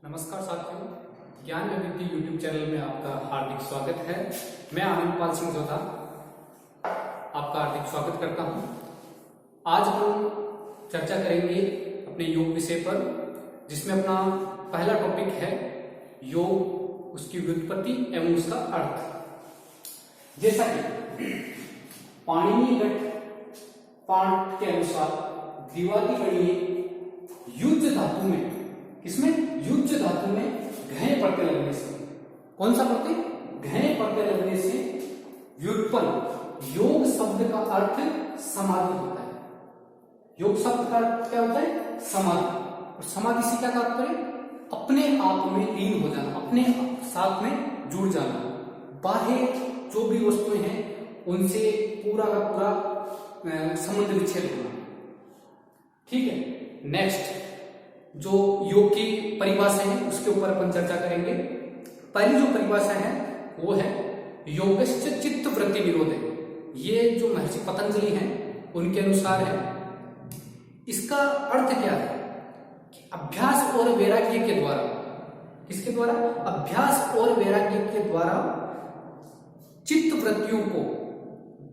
नमस्कार साथियों, ज्ञान में वृद्धि यूट्यूब चैनल में आपका हार्दिक स्वागत है। मैं आनंदपाल सिंह जोधा आपका हार्दिक स्वागत करता हूं। आज हम चर्चा करेंगे अपने योग विषय पर, जिसमें अपना पहला टॉपिक है योग, उसकी व्युत्पत्ति एवं उसका अर्थ। जैसा कि पाणिनि पाठ के अनुसार द्विवादी गणीय युज्य धातु में, किसमें? युज्य धातु में घय प्रत्यय लगने से, कौन सा प्रत्यय? घय प्रत्यय लगने से व्युत्पन्न योग शब्द का अर्थ समाधि होता है। योग शब्द का अर्थ क्या होता है? समाधि। और समाधि से क्या तात्पर्य? अपने आप में लीन हो जाना, अपने साथ में जुड़ जाना, बाह्य जो भी वस्तुएं हैं उनसे पूरा का पूरा संबंध विच्छेद होना। ठीक है। नेक्स्ट जो योग की परिभाषा है उसके ऊपर अपन चर्चा करेंगे। पहली जो परिभाषा है वो है योगश्च चित्त वृत्ति निरोधे। ये जो महर्षि पतंजलि हैं उनके अनुसार है। इसका अर्थ क्या है कि अभ्यास और वैराग्य के द्वारा, किसके द्वारा? अभ्यास और वैराग्य के द्वारा चित्त वृत्तियों को,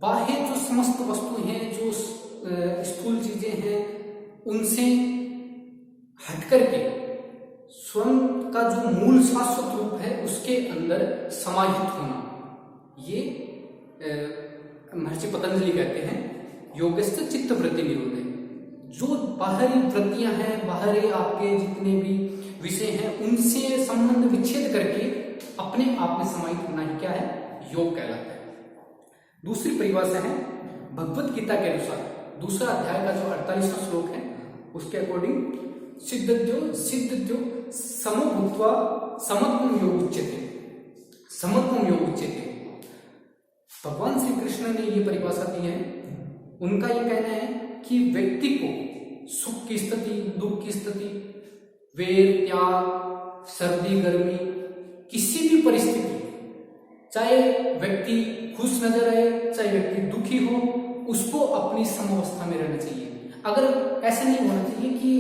बाह्य जो समस्त वस्तु हैं, जो स्थूल चीजें हैं, उनसे हट करके स्वयं का जो मूल शाश्वत रूप है उसके अंदर समाहित होना, ये महर्षि पतंजलि कहते हैं योगस्थ चित्त वृत्ति निरोधे। जो बाहरी वृत्तियां हैं, बाहरी आपके जितने भी विषय हैं, उनसे संबंध विच्छेद करके अपने आप में समाहित होना ही क्या है? योग कहलाता है। दूसरी परिभाषा है भगवत गीता के अनुसार, दूसरा अध्याय का जो 48वां श्लोक है उसके अकॉर्डिंग सिद्धत्यो समभूत्वा समत्वं योग उच्यते, समत्वं योग उच्यते। भगवान श्री कृष्ण ने ये परिभाषा दी है। उनका ये कहना है कि व्यक्ति को सुख की स्थिति, दुख की स्थिति, वैर त्याग, सर्दी गर्मी, किसी भी परिस्थिति, चाहे व्यक्ति खुश नजर आए, चाहे व्यक्ति दुखी हो, उसको अपनी समावस्था में रहना चाहिए। अगर ऐसा नहीं होना चाहिए कि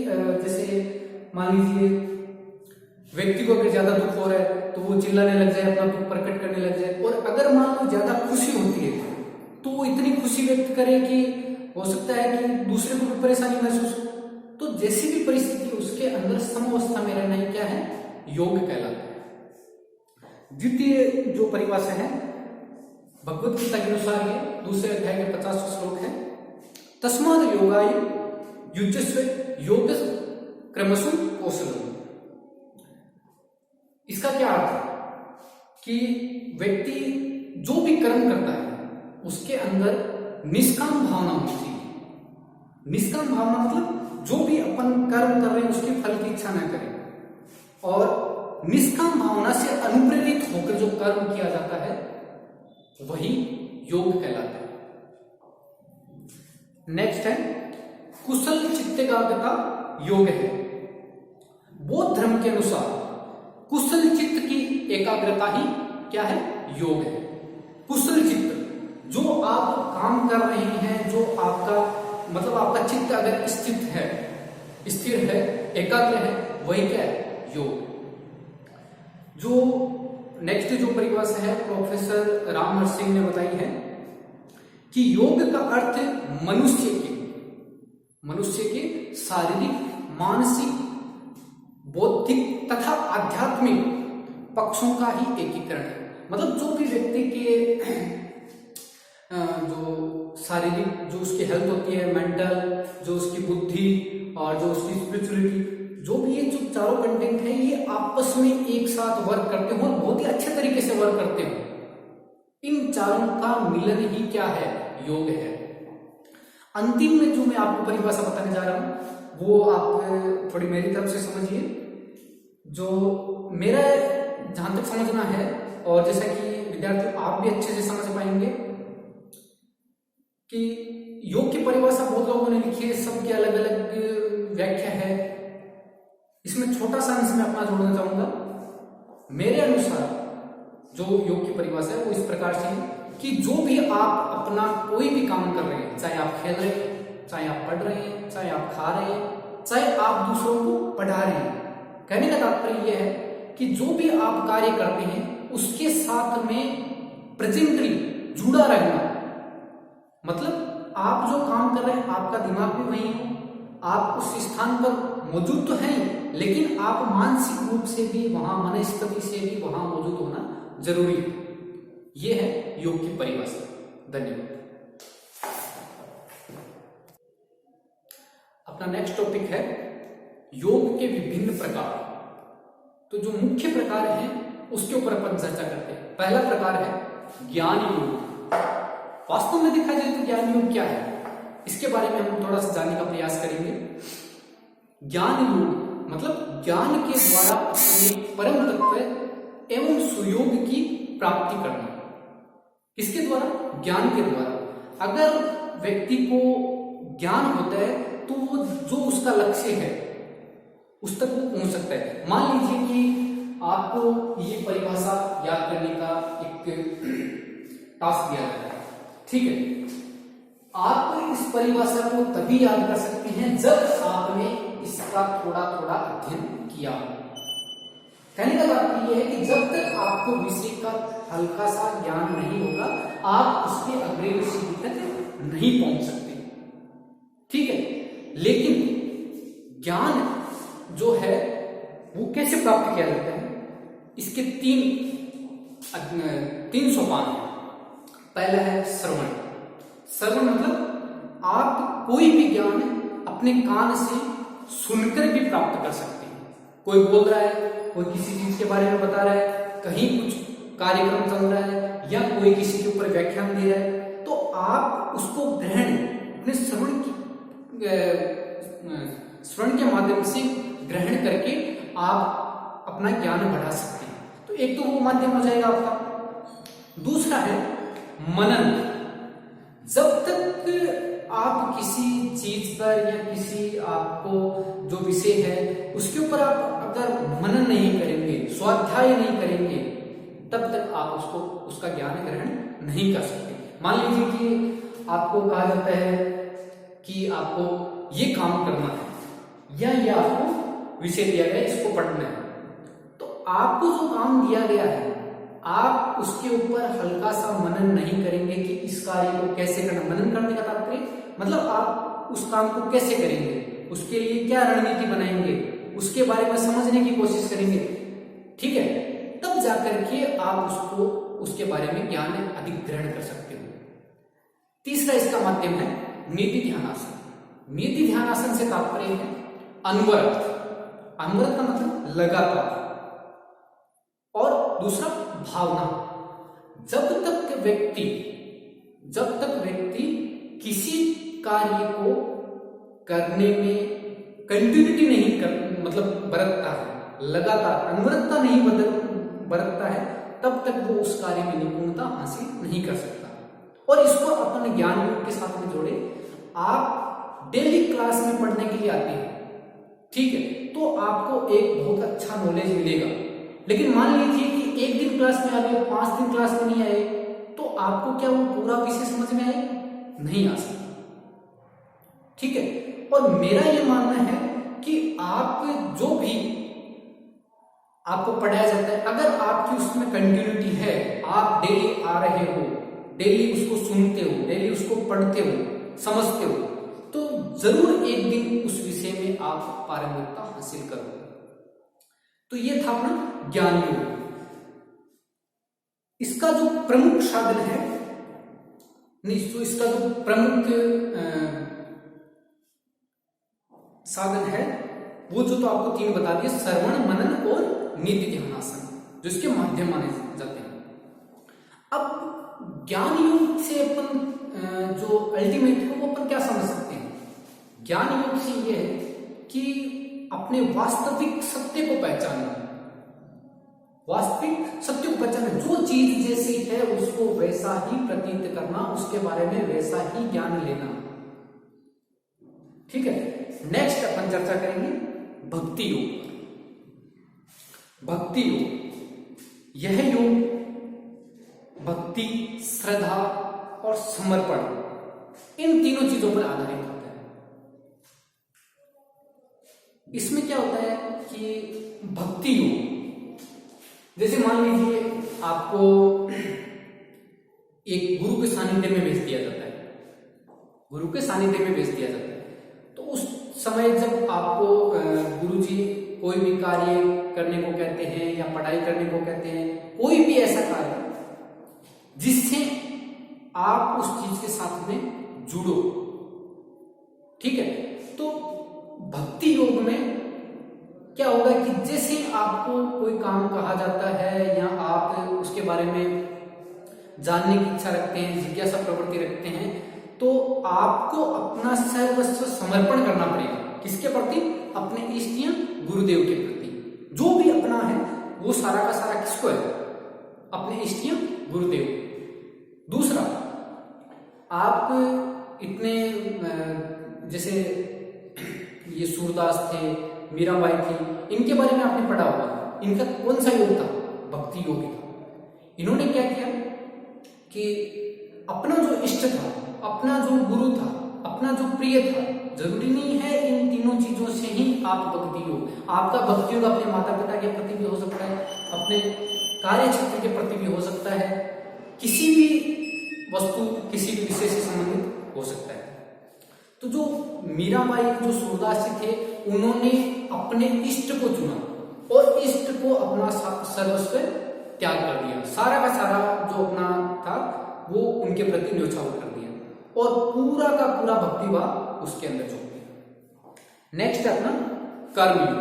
जैसे मान लीजिए व्यक्ति को अगर ज्यादा दुख हो रहा है तो वो चिल्लाने लग जाए, अपना दुख प्रकट करने लग जाए, और अगर मान लो ज्यादा खुशी होती है तो वो इतनी खुशी व्यक्त करे कि हो सकता है कि दूसरे को भी परेशानी महसूस हो। तो जैसी भी परिस्थिति उसके अंदर समावस्था में रहना ही क्या है? योग कहलाता है। द्वितीय जो परिभाषा है भगवत गीता के अनुसार, ये दूसरे अध्याय के 50वां श्लोक है, तस्माद योगाय युज्यस्व योग क्रमशु कौशलम। इसका क्या अर्थ है कि व्यक्ति जो भी कर्म करता है उसके अंदर निष्काम भावना होनी चाहिए। निष्काम भावना मतलब जो भी अपन कर्म कर रहे हैं उसके फल की इच्छा न करें, और निष्काम भावना से अनुप्रेरित होकर जो कर्म किया जाता है वही योग कहलाता है। नेक्स्ट है कुशल चित्त एकाग्रता योग है। बौद्ध धर्म के अनुसार कुशल चित्त की एकाग्रता ही क्या है? योग है। कुशल चित्त, जो आप काम कर रहे हैं, जो आपका मतलब आपका चित्त अगर स्थिर है, एकाग्र है, वही क्या है? योग। जो नेक्स्ट जो परिभाषा है प्रोफेसर रामहर सिंह ने बताई है कि योग का अर्थ मनुष्य के शारीरिक, मानसिक, बौद्धिक तथा आध्यात्मिक पक्षों का ही एकीकरण है। मतलब जो भी व्यक्ति के जो शारीरिक, जो उसकी हेल्थ होती है, मेंटल, जो उसकी बुद्धि और जो उसकी स्पिरिचुअलिटी, जो भी ये जो चारों कंटेंट है, ये आपस में एक साथ वर्क करते हो और बहुत ही अच्छे तरीके से वर्क करते हो। इन चारों का मिलन ही क्या है? योग है। अंतिम में जो मैं आपको परिभाषा बताने जा रहा हूं वो आप थोड़ी मेरी तरफ से समझिए। जो मेरा जहां तक समझना है, और जैसा कि विद्यार्थी आप भी अच्छे से समझ पाएंगे कि योग की परिभाषा बहुत लोगों ने लिखी है, सबकी अलग अलग व्याख्या है। इसमें छोटा सा अंश मैं अपना जोड़ना चाहूंगा। मेरे अनुसार जो योग की परिभाषा है वो इस प्रकार से है कि जो भी आप अपना कोई भी काम कर रहे हैं, चाहे आप खेल रहे हैं, चाहे आप पढ़ रहे हैं, चाहे आप खा रहे हैं, चाहे आप दूसरों को पढ़ा रहे हैं, कहने का तात्पर्य यह है कि जो भी आप कार्य करते हैं उसके साथ में प्रेजेंटली जुड़ा रहना, मतलब आप जो काम कर रहे हैं आपका दिमाग भी वही हो, आप उस स्थान पर मौजूद तो हैं लेकिन आप मानसिक रूप से भी वहां, मनस्थिति से भी वहां मौजूद होना जरूरी है। यह है योग की परिभाषा। धन्यवाद। अपना नेक्स्ट टॉपिक है योग के विभिन्न प्रकार। तो जो मुख्य प्रकार हैं उसके ऊपर अपन चर्चा करते हैं। पहला प्रकार है ज्ञान योग। वास्तव में देखा जाए तो ज्ञान योग क्या है, इसके बारे में हम थोड़ा सा जानने का प्रयास करेंगे। ज्ञान योग मतलब ज्ञान के द्वारा अपने परम तत्व एवं सुयोग की प्राप्ति करना। किसके द्वारा? ज्ञान के द्वारा। अगर व्यक्ति को ज्ञान होता है तो वो जो उसका लक्ष्य है उस तक वो पहुंच सकता है। मान लीजिए कि आपको ये परिभाषा याद करने का एक टास्क दिया जाता है, ठीक है। आप इस परिभाषा को तभी याद कर सकते हैं जब आपने इसका थोड़ा थोड़ा अध्ययन किया। कहने का तात्पर्य यह है कि जब तक आपको विषय का हल्का सा ज्ञान नहीं होगा आप उसके अग्रिम सीढ़ी तक नहीं पहुंच सकते, ठीक है। लेकिन ज्ञान जो है वो कैसे प्राप्त किया जाता है, इसके तीन सोपान है। पहला है श्रवण। श्रवण मतलब आप कोई भी ज्ञान अपने कान से सुनकर भी प्राप्त कर सकते हैं। कोई बोल रहा है, कोई किसी चीज के बारे में बता रहा है, कहीं कुछ कार्यक्रम चल रहा है या कोई किसी के ऊपर व्याख्यान दे रहा है, तो आप उसको ग्रहण अपने श्रवण के माध्यम से ग्रहण करके आप अपना ज्ञान बढ़ा सकते हैं। तो एक तो वो माध्यम हो जाएगा आपका। दूसरा है मनन। जब तक आप किसी चीज पर या किसी आपको जो विषय है उसके ऊपर आप अगर मनन नहीं करेंगे, स्वाध्याय नहीं करेंगे, तब तक आप उसका ज्ञान ग्रहण नहीं कर सकते। मान लीजिए कि आपको कहा जाता है कि आपको ये काम करना है या ये आपको विषय दिया गया है, इसको पढ़ना है, तो आपको जो काम दिया गया है आप उसके ऊपर हल्का सा मनन नहीं करेंगे कि इस कार्य को कैसे करना। मनन करने का तात्पर्य मतलब आप उस काम को कैसे करेंगे, उसके लिए क्या रणनीति बनाएंगे, उसके बारे में समझने की कोशिश करेंगे, ठीक है। तब जाकर के आप उसके बारे में ज्ञान अधिक ग्रहण कर सकते हो। तीसरा इसका माध्यम है नीति ध्यानासन। नीति ध्यानासन से तात्पर्य है अनवरत। अनवरत का मतलब लगातार, और दूसरा भावना। जब तक व्यक्ति किसी कार्य को करने में कंटिन्यूटी नहीं बरतता है, लगातार अनवरतता नहीं बरतता है, तब तक वो उस कार्य में निपुणता हासिल नहीं कर सकता। और इसको अपने ज्ञान योग के साथ में जोड़े। आप डेली क्लास में पढ़ने के लिए आते हैं, ठीक है, तो आपको एक बहुत अच्छा नॉलेज मिलेगा। लेकिन मान लीजिए कि एक दिन क्लास में आ गए, 5 दिन क्लास में नहीं आए, तो आपको क्या वो पूरा विषय समझ में आएगा? नहीं आ सकता, ठीक है। और मेरा ये मानना है कि आप जो भी आपको पढ़ाया जाता है, अगर आपकी उसमें कंटिन्यूटी है, आप डेली आ रहे हो, डेली उसको सुनते हो, डेली उसको पढ़ते हो, समझते हो, तो जरूर एक दिन उस विषय में आप पारंगतता हासिल करोगे। तो ये था अपना ज्ञान योग। इसका जो प्रमुख साधन है, इसका जो प्रमुख साधन है वो तो आपको 3 बता दिए, श्रवण, मनन और नीति ध्यानासन, जो इसके माध्यम माने जाते हैं। अब ज्ञान योग से अपन जो अल्टीमेट है वो अपन क्या समझ सकते हैं? ज्ञान योग से ये है कि अपने वास्तविक सत्य को पहचानना, वास्तविक सत्य को पहचानना, जो चीज जैसी है उसको वैसा ही प्रतीत करना, उसके बारे में वैसा ही ज्ञान लेना, ठीक है। नेक्स्ट अपन चर्चा करेंगे भक्ति योग। भक्ति योग, यह योग भक्ति, श्रद्धा और समर्पण, इन तीनों चीजों पर आधारित होता है। इसमें क्या होता है कि भक्ति योग, जैसे मान लीजिए आपको एक गुरु के सानिध्य में भेज दिया जाता है, गुरु के सानिध्य में भेज दिया जाता है, तो उस समय जब आपको गुरुजी कोई भी कार्य करने को कहते हैं या पढ़ाई करने को कहते हैं, कोई भी ऐसा कार्य जिससे आप उस चीज के साथ में जुड़ो, ठीक है। तो भक्ति योग में क्या होगा कि जैसे आपको कोई काम कहा जाता है या आप उसके बारे में जानने की इच्छा रखते हैं, जिज्ञासा प्रवृत्ति रखते हैं, तो आपको अपना सर्वस्व समर्पण करना पड़ेगा। किसके प्रति? अपने इष्ट या गुरुदेव के प्रति। जो भी अपना है वो सारा का सारा किसको है? अपने इष्ट या गुरुदेव। दूसरा, आप इतने जैसे ये सूरदास थे, मीराबाई थी, इनके बारे में आपने पढ़ा होगा। इनका कौन सा योग था? भक्ति योग था। इन्होंने क्या किया कि अपना जो इष्ट था, अपना जो गुरु था, अपना जो प्रिय था, जरूरी नहीं है इन तीनों चीजों से ही आप भक्ति योग, आपका भक्ति योग अपने माता पिता के प्रति भी हो सकता है, अपने कार्य क्षेत्र के प्रति भी हो सकता है, किसी भी वस्तु, किसी भी विषय से संबंधित हो सकता है। तो जो मीराबाई, जो सूरदास जी थे, उन्होंने अपने इष्ट को चुना और इष्ट को अपना सर्वस्व त्याग कर दिया। सारा का सारा जो अपना था वो उनके प्रति न्योछावर कर दिया और पूरा का पूरा भक्तिभाव उसके अंदर झोंक दिया। नेक्स्ट अपना कर्मयोग।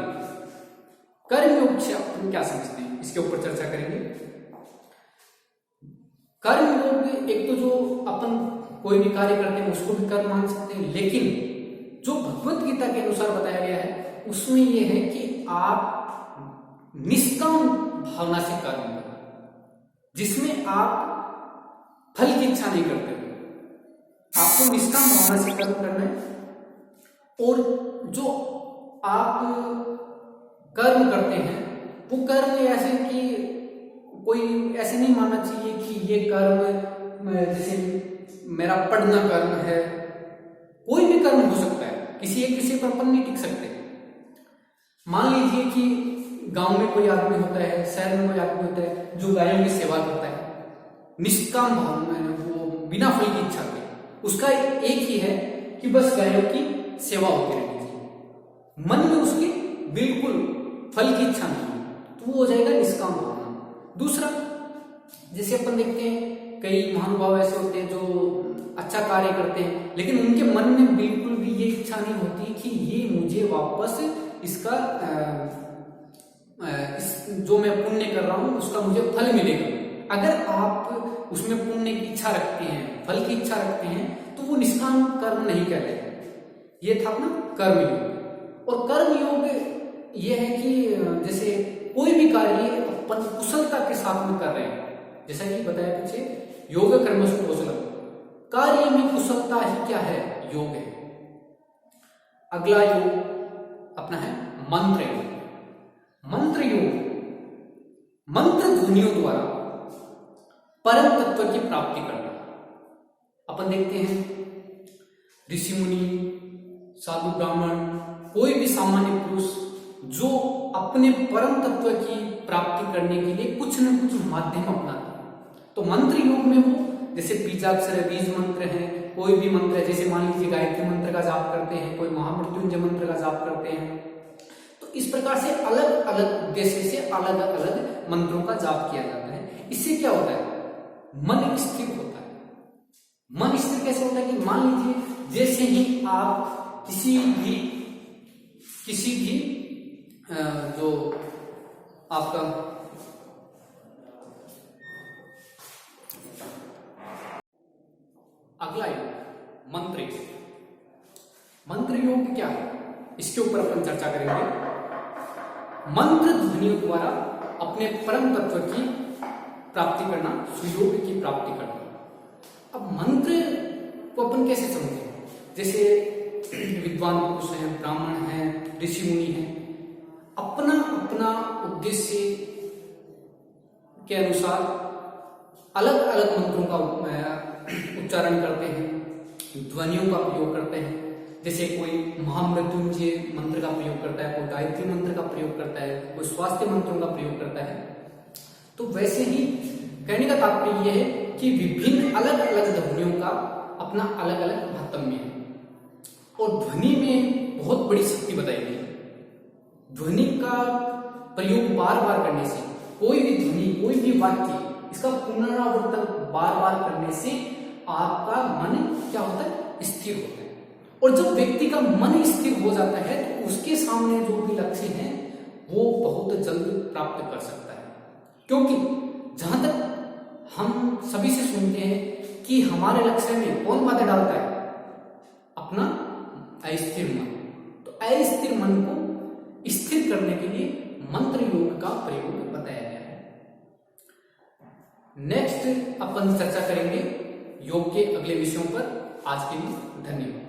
कर्मयोग से अपन क्या समझते हैं, इसके ऊपर चर्चा करेंगे। कर्मयोग एक तो जो अपन कोई भी कार्य करते हैं उसको भी कर्म मान सकते हैं, लेकिन जो भगवत गीता के अनुसार बताया गया है उसमें यह है कि आप निष्काम भावना से कर्म करें, जिसमें आप फल की इच्छा नहीं करते। आपको निष्काम भावना से कर्म करना है और जो आप कर्म करते हैं वो कर्म ऐसे कि कोई ऐसे नहीं मानना चाहिए कि ये कर्म जैसे मेरा पढ़ना कर्म है। कोई भी कर्म हो सकता है, किसी एक विषय पर अपन नहीं टिक सकते। मान लीजिए कि गांव में कोई आदमी होता है, शहर में कोई आदमी होता है जो गायों की सेवा करता है निष्काम भाव में, वो बिना फल की इच्छा के, उसका एक ही है कि बस गायों की सेवा होती रहनी चाहिए, मन में उसकी बिल्कुल फल की इच्छा नहीं, तो वो हो जाएगा निष्काम भावना। दूसरा, जैसे अपन देखते हैं कई महानुभाव ऐसे होते हैं जो अच्छा कार्य करते हैं, लेकिन उनके मन में बिल्कुल भी ये इच्छा नहीं होती कि ये मुझे वापस इसका जो मैं पुण्य कर रहा हूं उसका मुझे फल मिलेगा। अगर आप उसमें पुण्य की इच्छा रखते हैं, फल की इच्छा रखते हैं, तो वो निष्काम कर्म नहीं कहते। ये था अपना कर्मयोग। और कर्मयोग ये है कि जैसे कोई भी कार्य अपन कुशलता के साथ में कर रहे हैं, जैसा कि बताया पीछे योग कर्मसु कौशलम, कार्य में कुशलता ही क्या है? योग है। अगला योग अपना है मंत्र योग। मंत्र योग मंत्र ध्वनियों द्वारा परम तत्व की प्राप्ति करना। अपन देखते हैं ऋषि मुनि, साधु ब्राह्मण, कोई भी सामान्य पुरुष जो अपने परम तत्व की प्राप्ति करने के लिए कुछ न कुछ माध्यम अपनाते हैं। तो मंत्र योग में वो जैसे बीजाक्षर बीज मंत्र है, कोई भी मंत्र है, जैसे मान लीजिए गायत्री मंत्र का जाप करते हैं, कोई महामृत्युंजय मंत्र का जाप करते हैं, तो इस प्रकार से अलग अलग उद्देश्य से अलग अलग मंत्रों का जाप किया जाता है। इससे क्या होता है? मन स्थिर होता है। मन स्थिर कैसे होता है कि मान लीजिए जैसे ही आप किसी भी जो आपका अगला योग मंत्र योग। मंत्र योग क्या है, इसके ऊपर अपन चर्चा करेंगे। मंत्र ध्वनियों द्वारा अपने परम तत्व की प्राप्ति करना, सुयोग की प्राप्ति करना। अब मंत्र को अपन कैसे समझें? जैसे विद्वान पुरुष हैं, ब्राह्मण हैं, ऋषि मुनि हैं, अपना अपना उद्देश्य के अनुसार अलग अलग मंत्रों का उच्चारण करते हैं, ध्वनियों का प्रयोग करते हैं। जैसे कोई महामृत्युंजय मंत्र का प्रयोग करता है, कोई गायत्री मंत्र का प्रयोग करता है, कोई स्वास्थ्य मंत्रों का प्रयोग करता है। तो वैसे ही कहने का तात्पर्य यह है कि विभिन्न अलग अलग ध्वनियों का अपना अलग अलग महत्व है और ध्वनि में बहुत बड़ी शक्ति बताई गई है। ध्वनि का प्रयोग बार बार करने से, कोई भी ध्वनि, कोई भी वाक्य, इसका पुनरावर्तन बार बार करने से आपका मन क्या होता है? स्थिर होता है। और जब व्यक्ति का मन स्थिर हो जाता है तो उसके सामने जो भी लक्ष्य है वो बहुत जल्द प्राप्त कर सकता है। क्योंकि जहां तक हम सभी से सुनते हैं कि हमारे लक्ष्य में कौन बाधा डालता है? अपना अस्थिर मन। तो अस्थिर मन को स्थिर करने के लिए मंत्र योग का प्रयोग बताया गया है। नेक्स्ट अपन चर्चा करेंगे योग के अगले विषयों पर। आज के लिए धन्यवाद।